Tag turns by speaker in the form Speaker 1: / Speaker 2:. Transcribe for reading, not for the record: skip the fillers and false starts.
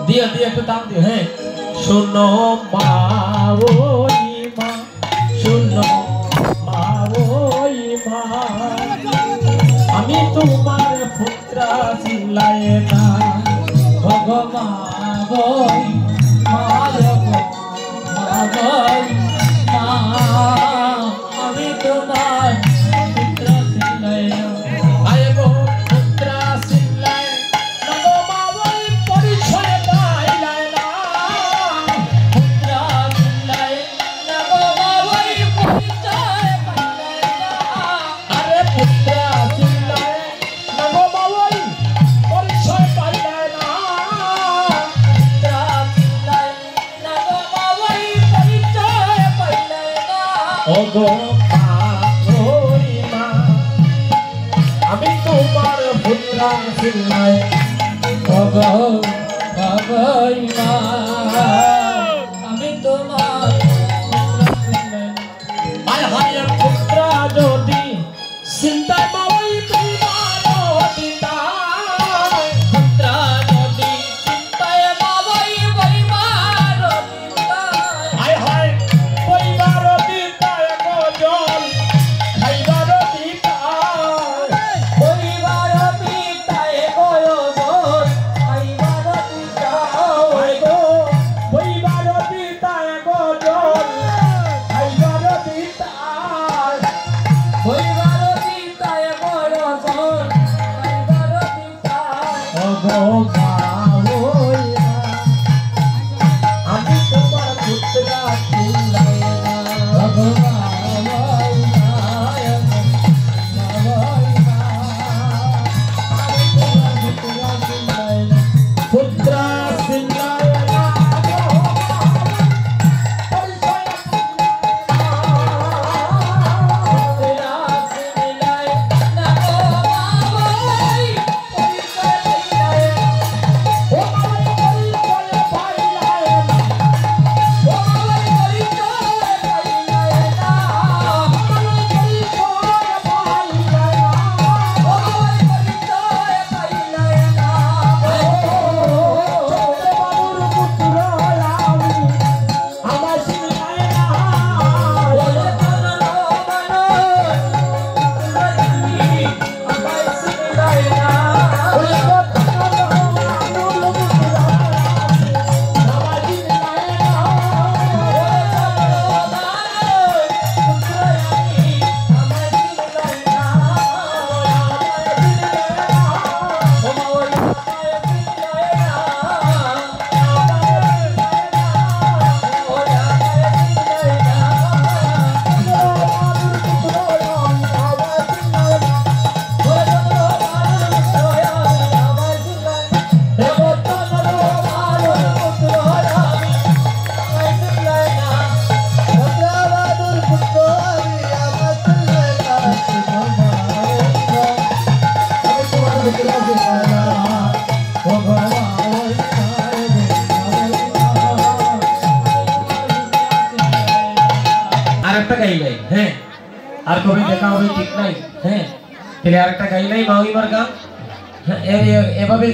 Speaker 1: दिया दिया तो दाम दिया है सुनो मावोई माँ सुनो मावोई माँ আমি তোমার পুত্র ছিলাই না ভগবান বই মালব মাবই মা আমি তোমার পুত্র ছিলাই না আয় গো পুত্র ছিলাই না গো মাবই পরিচয় পাইলাই না পুত্র ছিলাই না গো মাবই পরিচয় পাইলাই না আরে পুত্র আমি তোমার পুত্র ছিলাই আমি তোমার পুত্র যদি চিন্তা মাওই তোমার পিতা পুত্র যদি চিন্তায় মাওই পরিবার পিতা হায় হায় পরিবার পিতা একজন খাইবার পিতা পরিবার পিতা একজন খাইবার পিতা ওই গো পরিবার পিতা একজন খাইবার পিতা পরিবার পিতা একজন খাইবার পিতা আমি তোমার পুত্র ছিলাই পুত্র ছিলাই আরেকটা গাইলাই হ্যাঁ আর কবি দেখা হবে ঠিক নাই হ্যাঁ তাহলে আরেকটা গাইলাই মাউই মার গান এভাবে